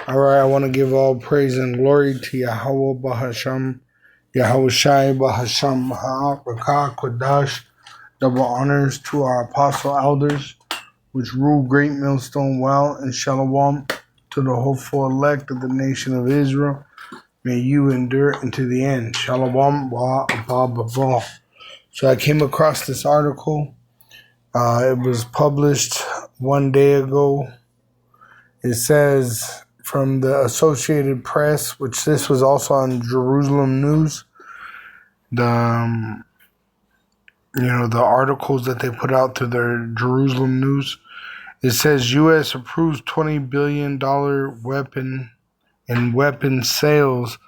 Alright, I want to give all praise and glory to Yahweh Bahasham, Yahweh Shai Bahasham Rakah Kodash. Double honors to our apostle elders, which rule Great Millstone well, and Shalom to the hopeful elect of the nation of Israel. May you endure unto the end. Shalom Ba'abah. So I came across this article. It was published one day ago. It says from the Associated Press, which this was also on Jerusalem News, the articles that they put out to their Jerusalem News. It says U.S. approves $20 billion weapon sales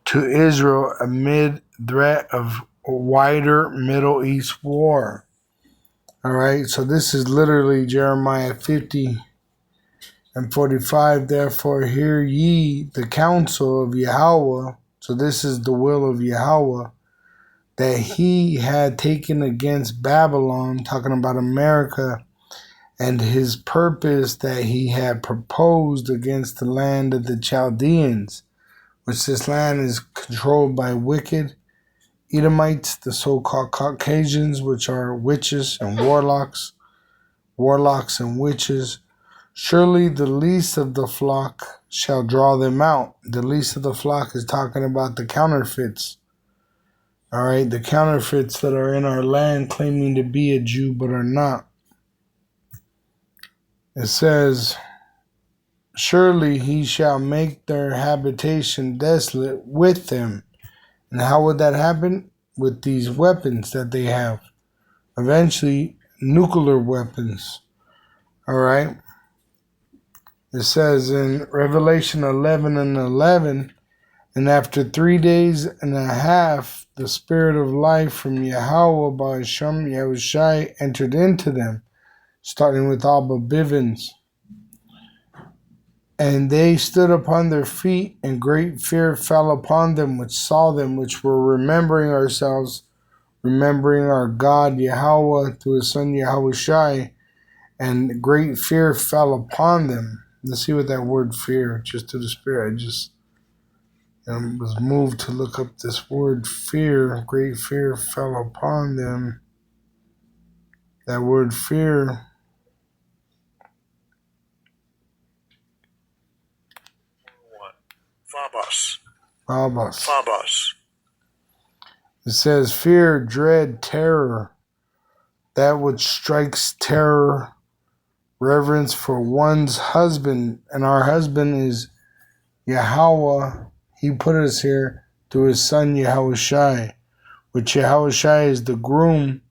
to Israel amid threat of wider Middle East war. All right, so this is literally Jeremiah 50:45. Therefore, hear ye the counsel of Yahweh. So this is the will of Yahweh that he had taken against Babylon, talking about America, and his purpose that he had proposed against the land of the Chaldeans, which this land is controlled by wicked Edomites, the so-called Caucasians, which are witches and warlocks and witches. Surely the least of the flock shall draw them out. The least of the flock is talking about the counterfeits. All right, the counterfeits that are in our land claiming to be a Jew but are not. It says, surely he shall make their habitation desolate with them. And how would that happen? With these weapons that they have. Eventually, nuclear weapons. All right. It says in Revelation 11:11, and after 3 days and a half, the spirit of life from Yahweh by Shem Yahushai entered into them, starting with Abba Bivens. And they stood upon their feet, and great fear fell upon them which saw them, which were remembering ourselves, remembering our God Yahweh through his son Yahushai, and great fear fell upon them. Let's see what that word fear, just to the spirit. I just was moved to look up this word fear. Great fear fell upon them. That word fear. Phobos. It says fear, dread, terror. That which strikes terror, reverence for one's husband. And our husband is Yahweh. He put us here through his son Yahushai, which Yahushai is the groom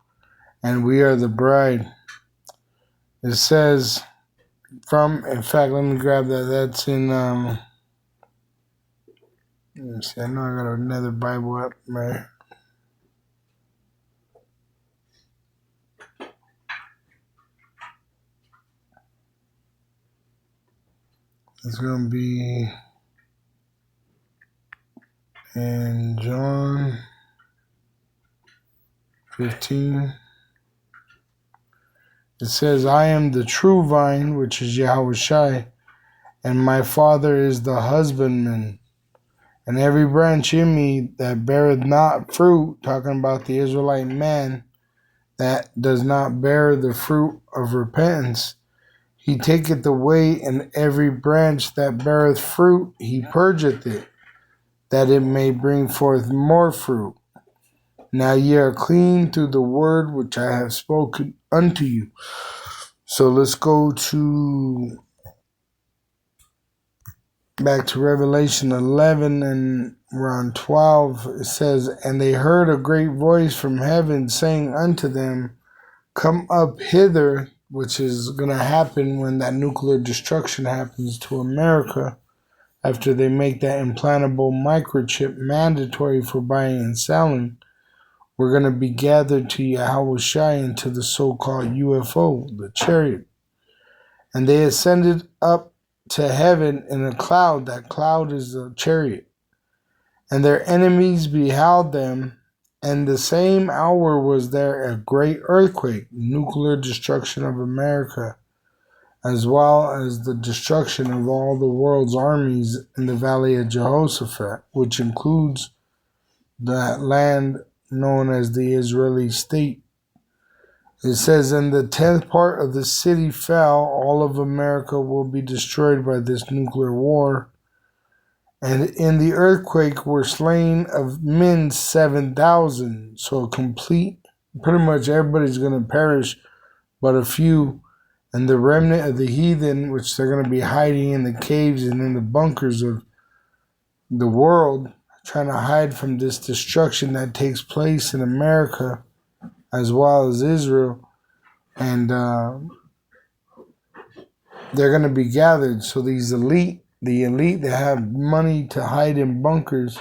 and we are the bride. It says in fact, let me grab that. That's in, let me see, I know I got another Bible up, right? It's going to be in John 15. It says, I am the true vine, which is Yahushai, and my Father is the husbandman. And every branch in me that beareth not fruit, talking about the Israelite man, that does not bear the fruit of repentance, he taketh away, and every branch that beareth fruit, he purgeth it, that it may bring forth more fruit. Now ye are clean through the word which I have spoken unto you. So let's go back to Revelation 11 and around 12. It says, and they heard a great voice from heaven saying unto them, come up hither, which is going to happen when that nuclear destruction happens to America, after they make that implantable microchip mandatory for buying and selling. We're going to be gathered to Yahushai into the so-called UFO, the chariot. And they ascended up to heaven in a cloud. That cloud is the chariot. And their enemies beheld them. And the same hour was there a great earthquake, nuclear destruction of America. as well as the destruction of all the world's armies in the Valley of Jehoshaphat, which includes that land known as the Israeli state. It says, "In the 10th part of the city fell, all of America will be destroyed by this nuclear war. And in the earthquake were slain of men 7,000." So pretty much everybody's going to perish, but a few. And the remnant of the heathen, which they're going to be hiding in the caves and in the bunkers of the world, trying to hide from this destruction that takes place in America as well as Israel. And they're going to be gathered. So the elite that have money to hide in bunkers,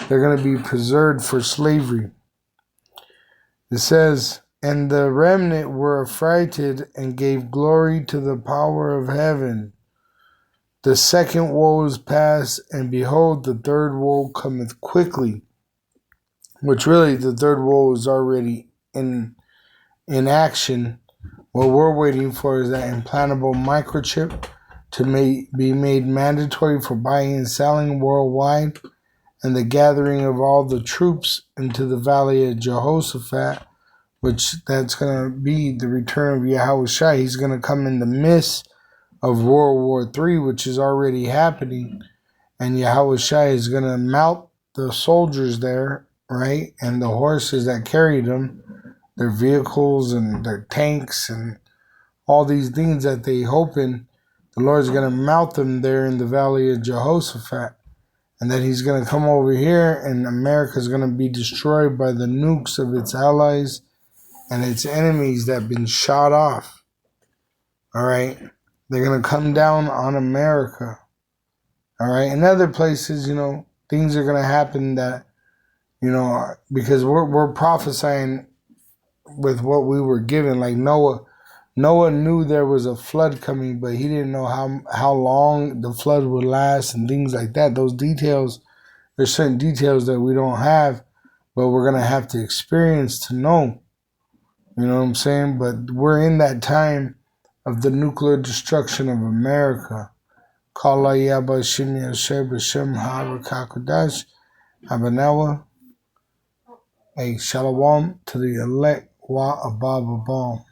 they're going to be preserved for slavery. It says, "And the remnant were affrighted and gave glory to the power of heaven. The second woe is past, and behold, the third woe cometh quickly." Which really, the third woe is already in action. What we're waiting for is that implantable microchip to be made mandatory for buying and selling worldwide, and the gathering of all the troops into the Valley of Jehoshaphat, which that's going to be the return of Yahushua. He's going to come in the midst of World War III, which is already happening, and Yahushua is going to mount the soldiers there, right, and the horses that carried them, their vehicles and their tanks and all these things that they hoping. The Lord's going to mount them there in the Valley of Jehoshaphat. And then he's going to come over here, and America's going to be destroyed by the nukes of its allies and its enemies that have been shot off. All right? They're going to come down on America. All right? In other places, things are going to happen that, because we're prophesying with what we were given. Like Noah knew there was a flood coming, but he didn't know how long the flood would last and things like that. Those details, there's certain details that we don't have, but we're going to have to experience to know. You know what I'm saying? But we're in that time of the nuclear destruction of America. Kala Yaba Shim Yashem B'Shem HaRakakodash Abanawa. A shalom to the elect Wa Abba Babal.